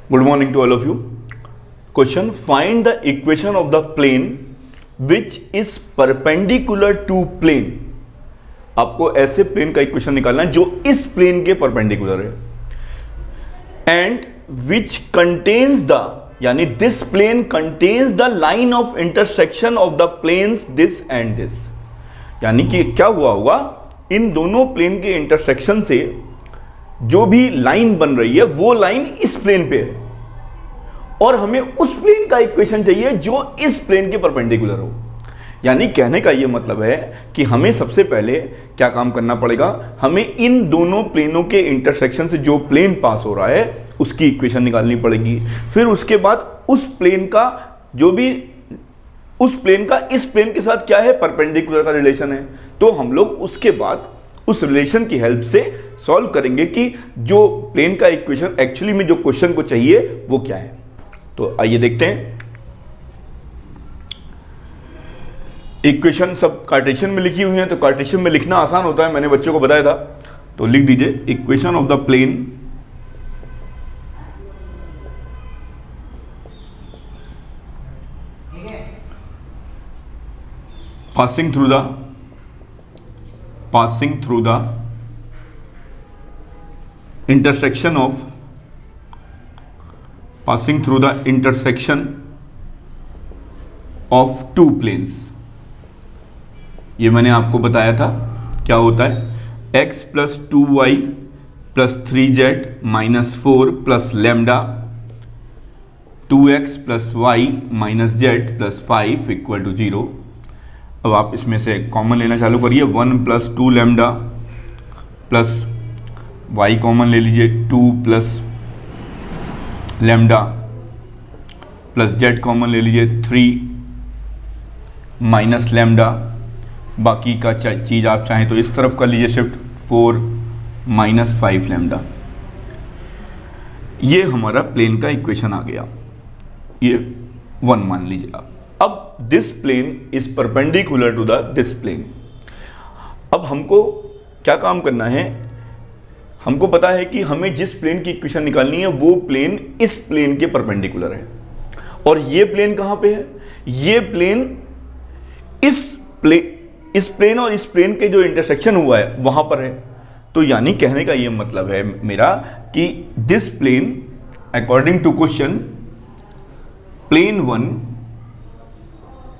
Good morning to all of you. Question: find the equation of the plane which is perpendicular to plane. आपको ऐसे plane का equation निकालना है जो इस प्लेन के परपेंडिकुलर है एंड विच कंटेन्स द, यानी this plane contains the line of intersection of the planes this and this. यानी कि क्या हुआ होगा, इन दोनों प्लेन के इंटरसेक्शन से जो भी लाइन बन रही है वो लाइन इस प्लेन पे है और हमें उस प्लेन का इक्वेशन चाहिए जो इस प्लेन के परपेंडिकुलर हो. यानी कहने का ये मतलब है कि हमें सबसे पहले क्या काम करना पड़ेगा, हमें इन दोनों प्लेनों के इंटरसेक्शन से जो प्लेन पास हो रहा है उसकी इक्वेशन निकालनी पड़ेगी. फिर उसके बाद उस प्लेन का जो भी उस प्लेन का इस प्लेन के साथ क्या है, परपेंडिकुलर का रिलेशन है. तो हम लोग उसके बाद उस रिलेशन की हेल्प से सॉल्व करेंगे कि जो प्लेन का इक्वेशन एक्चुअली में जो क्वेश्चन को चाहिए वो क्या है. तो आइए देखते हैं. इक्वेशन सब कार्टेशियन में लिखी हुई है, तो कार्टेशियन में लिखना आसान होता है, मैंने बच्चों को बताया था. तो लिख दीजिए equation of the plane passing through the intersection of two planes. ये मैंने आपको बताया था क्या होता है, x plus 2y plus 3z minus 4 plus lambda 2x plus y minus z plus 5 equal to 0. अब आप इसमें से कॉमन लेना चालू करिए. 1 plus 2 lambda plus y common ले लीजिए 2 plus lambda plus z common ले लीजिए 3 माइनस लैम्डा. बाकी का चीज़ आप चाहें तो इस तरफ कर लीजिए शिफ्ट 4 माइनस 5 लैम्डा. ये हमारा प्लेन का इक्वेशन आ गया, ये 1 मान लीजिए आप. अब this plane is perpendicular to the this plane. अब हमको क्या काम करना है, हमको पता है कि हमें जिस प्लेन की इक्वेशन निकालनी है वो प्लेन इस प्लेन के परपेंडिकुलर है. और ये प्लेन कहाँ पे है, ये प्लेन इस प्लेन और इस प्लेन के जो इंटरसेक्शन हुआ है वहां पर है. तो यानी कहने का ये मतलब है मेरा कि this plane according to question plane 1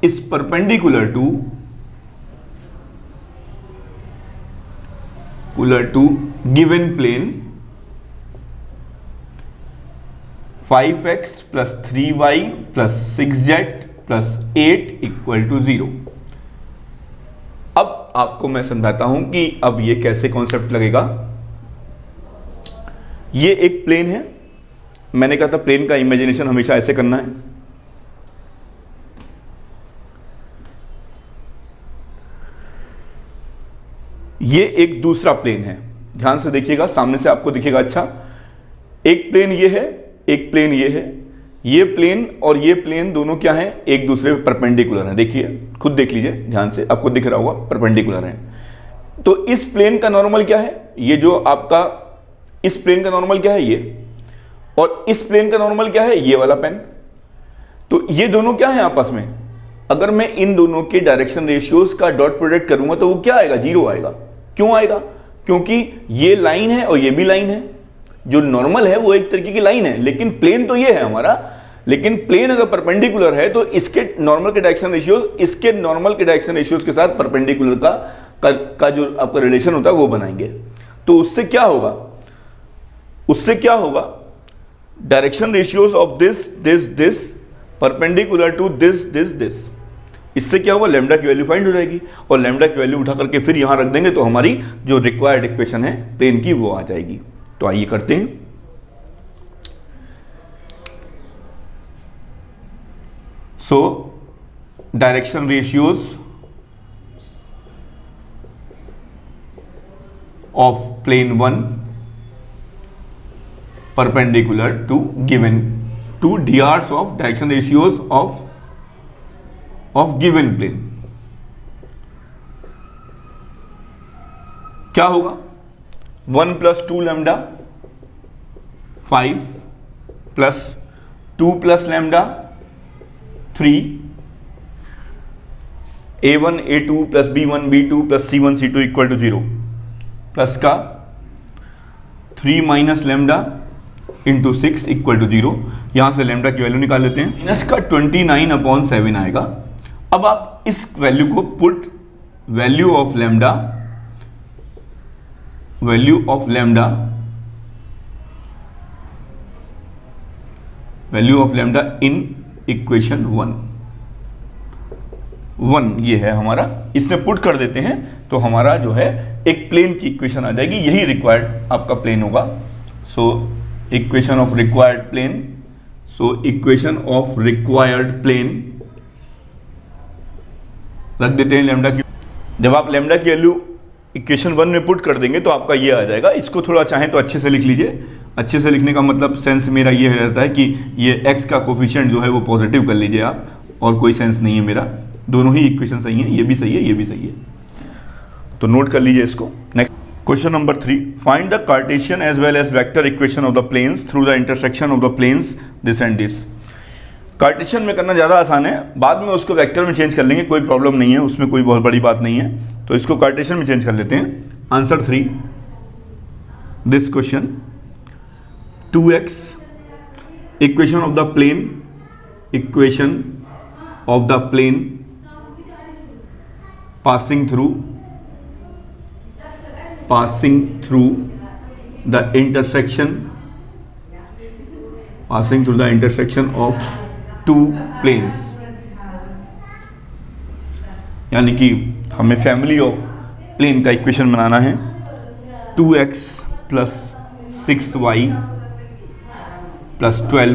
is perpendicular to given plane 5x plus 3y plus 6z plus 8 equal to 0. अब आपको मैं समझाता हूं कि अब ये कैसे कॉन्सेप्ट लगेगा. ये एक प्लेन है, मैंने कहा था प्लेन का इमेजिनेशन हमेशा ऐसे करना है. ये एक दूसरा प्लेन है, ध्यान से देखिएगा, सामने से आपको दिखेगा. अच्छा, एक प्लेन ये है, एक प्लेन ये है. ये प्लेन और ये प्लेन दोनों क्या हैं, एक दूसरे पे परपेंडिकुलर हैं. देखिए, खुद देख लीजिए ध्यान से, आपको दिख रहा होगा परपेंडिकुलर हैं. तो इस प्लेन का नॉर्मल क्या है, ये जो आपका इस प्लेन का नॉर्मल क्या है ये, और इस प्लेन का नॉर्मल क्या है ये वाला पेन. तो ये दोनों क्या है आपस में, अगर मैं इन दोनों के डायरेक्शन रेशियोज का डॉट प्रोडक्ट करूंगा तो वो क्या आएगा, 0 आएगा. क्यों आएगा, क्योंकि ये लाइन है और ये भी लाइन है. जो नॉर्मल है वो एक तरीके की लाइन है, लेकिन प्लेन तो ये है हमारा. लेकिन प्लेन अगर परपेंडिकुलर है तो इसके नॉर्मल के डायरेक्शन रेशियोज इसके नॉर्मल के डायरेक्शन रेशियोज के साथ परपेंडिकुलर का जो आपका रिलेशन होता है वो बनाएंगे. तो उससे क्या होगा, direction ratios of this perpendicular to this. इससे क्या होगा, लैम्डा की वैल्यू फाइंड हो जाएगी और लैम्डा की वैल्यू उठा करके फिर यहां रख देंगे तो हमारी जो रिक्वायर्ड इक्वेशन है प्लेन की वो आ जाएगी. तो आइए करते हैं. So direction ratios of plane 1 perpendicular to given to DRs of direction ratios of given plane. क्या होगा, 1 plus 2 lambda 5 plus 2 plus lambda 3 a1 a2 plus b1 b2 plus c1 c2 equal to 0 plus का 3 minus lambda into 6 equal to 0। यहां से lambda की value निकाल लेते हैं, minus का 29/7 आएगा। अब आप इस वैल्यू को put value of lambda in equation 1 ये है हमारा, इसमें पुट कर देते हैं तो हमारा जो है एक प्लेन की इक्वेशन आ जाएगी। यही रिक्वायर्ड आपका प्लेन होगा। So equation of required plane, equation of required plane रख देते हैं लैम्डा की। जब आप लैम्डा की वैल्यू इक्वेशन 1 में पुट कर देंगे तो आपका ये आ जाएगा। इसको थोड़ा चाहें तो अच्छे से लिख लीजिए। अच्छे से लिखने का मतलब सेंस मेरा ये रहता है कि ये x का कोफिशिएंट जो है वो पॉजिटिव कर लीजिए आप, और कोई सेंस नहीं है मेरा। दोनों ही इक्वेशन सही है, ये भी सही है, ये भी सही है, तो नोट कर लीजिए इसको। Next question number 3, find the Cartesian as well as vector equation of the planes through the intersection of the planes this and this. Cartesian में करना ज़्यादा आसान है, बाद में उसको वेक्टर में चेंज कर लेंगे, कोई प्रॉब्लम नहीं है, उसमें कोई बहुत बड़ी बात नहीं है। तो इसको कार्टेशियन में चेंज कर लेते हैं। Answer 3 this question 2x equation of the plane passing through the intersection of two planes, यानी कि हमें फैमिली ऑफ प्लेन का इक्वेशन बनाना है। 2x plus 6y plus 12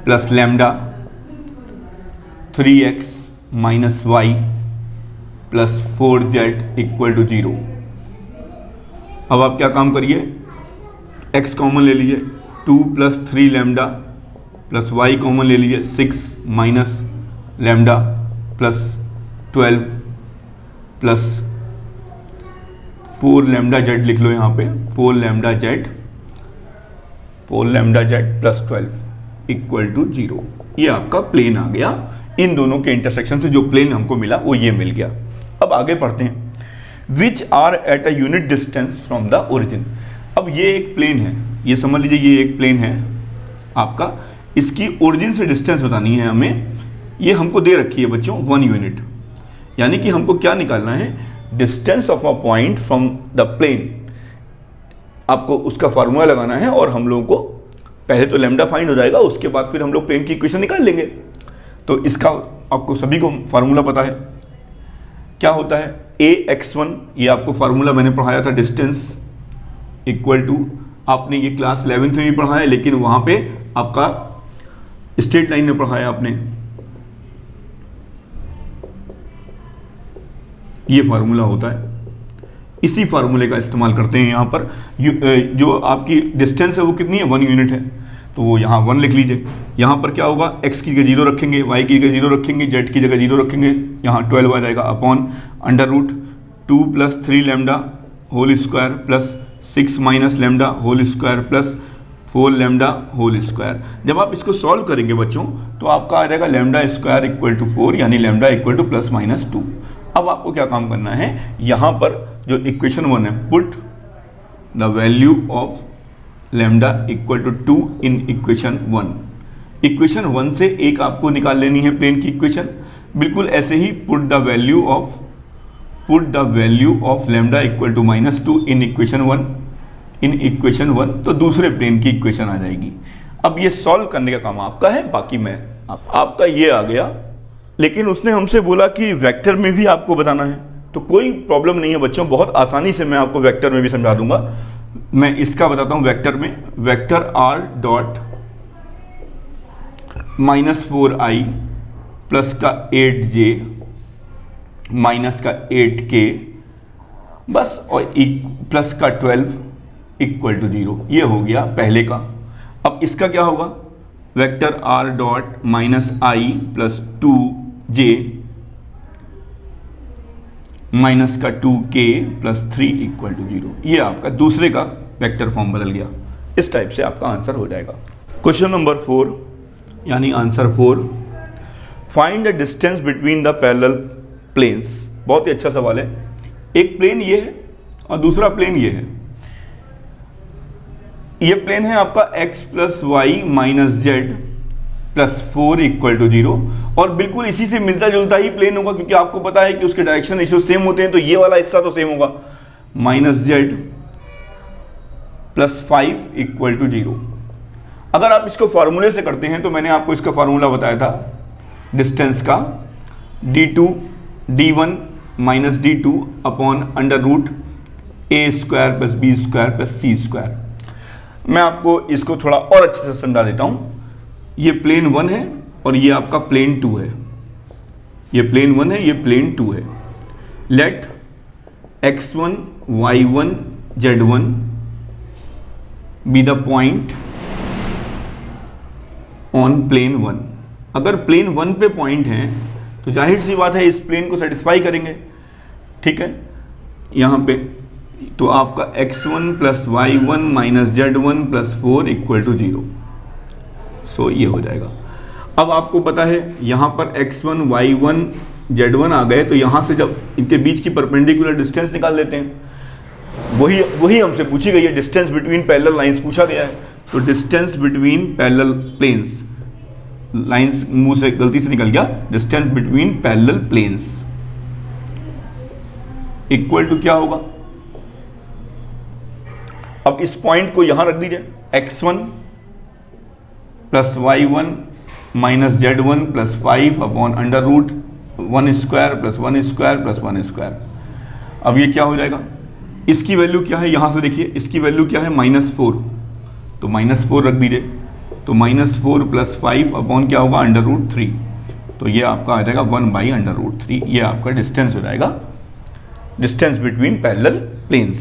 plus lambda 3x minus y plus 4z equal to 0। अब आप क्या काम करिए, x कॉमन ले लीजिए, 2 plus 3 lambda plus y common ले लीजिए, 6 minus lambda plus 12 plus 4 lambda z लिख लो यहाँ पे, 4 lambda z plus 12 equal to 0। ये आपका प्लेन आ गया। इन दोनों के इंटरसेक्शन से जो प्लेन हमको मिला वो ये मिल गया। अब आगे पढ़ते हैं, which are at a unit distance from the origin. अब ये एक प्लेन है, ये समझ लीजिए ये एक प्लेन है आपका, इसकी ओरिजिन से डिस्टेंस बतानी है हमें। ये हमको दे रखी है बच्चों 1 यूनिट, यानी कि हमको क्या निकालना है, distance of a point from the plane. आपको उसका फार्मूला लगाना है और हम लोगों को पहले तो लैम्डा फाइंड हो जाएगा, उसके बाद फिर हम लोग प्लेन की इक्वेशन निकाल लेंगे। तो इसका आपको सभी को फार्मूला पता है, क्या होता है ax1, ये आपको फार्मूला मैंने पढ़ाया था, डिस्टेंस इक्वल टू, आपने ये क्लास 11th में भी पढ़ा है, लेकिन वहां पे आपका स्ट्रेट लाइन में पढ़ाया आपने। ये फार्मूला होता है, इसी फार्मूले का इस्तेमाल करते हैं यहाँ पर। जो आपकी डिस्टेंस है वो कितनी है, 1 यूनिट है, तो वो यहाँ 1 लिख लीजिए। यहाँ पर क्या होगा, x की जगह 0 रखेंगे, y की जगह 0 रखेंगे, z की जगह 0 रखेंगे, यहाँ 12 आ जाएगा upon under root 2 plus 3 lambda whole square plus 6 minus lambda whole square plus 4 lambda whole square. जब आप इसको सॉल्व करेंगे बच्चों तो आपका आ जाएगा लैम्डा स्क्वायर इक्वल टू 4, यानी lambda equal two plus minus 2। अब आपको क्या काम करना है, यहाँ पर जो इक्वेशन 1 है, put the value of lambda equal to 2 in equation 1। Equation 1 से एक आपको निकाल लेनी है प्लेन की इक्वेशन। बिल्कुल ऐसे ही put the value of lambda equal to -2 in equation 1, तो दूसरे प्लेन की इक्वेशन आ जाएगी। अब ये सॉल्व करने का काम आपका है, बाकी मैं आपका ये आ गया। लेकिन उसने हमसे बोला कि वेक्टर में भी आपको बताना है, तो कोई प्रॉब्लम नहीं है बच्चों, बहुत आसानी से मैं आपको वेक्टर में भी समझा दूंगा। मैं इसका बताता हूं वेक्टर में, vector r dot -4i plus का 8j माइनस का 8k बस, और प्लस का 12 इक्वल टू 0। ये हो गया पहले का। अब इसका क्या होगा, vector r dot -i plus 2j minus का 2k प्लस 3 इक्वल टू 0। ये आपका दूसरे का वेक्टर फॉर्म बदल गया। इस टाइप से आपका आंसर हो जाएगा। क्वेश्चन नंबर 4 यानी answer 4, find the distance between the parallel planes. बहुत ही अच्छा सवाल है। एक प्लेन ये है और दूसरा प्लेन ये है। ये प्लेन है आपका x plus y minus z plus 4 equal to 0, और बिल्कुल इसी से मिलता जुलता ही प्लेन होगा, क्योंकि आपको पता है कि उसके डायरेक्शन रेशियो सेम होते हैं, तो ये वाला हिस्सा तो सेम होगा, minus z plus 5 equal to 0। अगर आप इसको फॉर्मूले से करते हैं तो मैंने आपको इसका फॉर्मूला बताया था डिस्टेंस का, d2 d1 minus d2 upon under root a square plus b square plus c square. मैं आपको इसको थोड़ा और अच्छे से समझा देता हूं। ये प्लेन 1 है और ये आपका प्लेन 2 है। ये प्लेन 1 है, ये प्लेन 2 है। Let x1 y1 z1 be the point on plane 1। अगर प्लेन 1 पे पॉइंट है तो जाहिर सी बात है इस प्लेन को सेटिस्फाई करेंगे, ठीक है। यहाँ पे तो आपका x1 plus y1 minus z1 plus 4 equal to 0। So ये हो जाएगा। अब आपको पता है यहाँ पर x1 y1 z1 आ गए, तो यहाँ से जब इनके बीच की परपेंडिकुलर डिस्टेंस निकाल लेते हैं। वही हमसे पूछी गई है, डिस्टेंस बिटवीन पैरेलल लाइंस पूछा गया है। तो distance between parallel planes, lines मुंह से गलती से निकल गया, distance between parallel planes equal to क्या होगा। अब इस पॉइंट को यहां रख दीजिए, x1 plus y1 minus z1 plus 5 upon under root 1 square plus 1 square plus 1 square. अब ये क्या हो जाएगा, इसकी वैल्यू क्या है, यहां से देखिए इसकी वैल्यू क्या है, -4, तो -4 रख दीजिए। तो -4 प्लस 5 अपॉन क्या होगा, अंडर रूट 3। तो ये आपका आ जाएगा 1/√3। ये आपका डिस्टेंस हो जाएगा, डिस्टेंस बिटवीन पैरेलल प्लेन्स।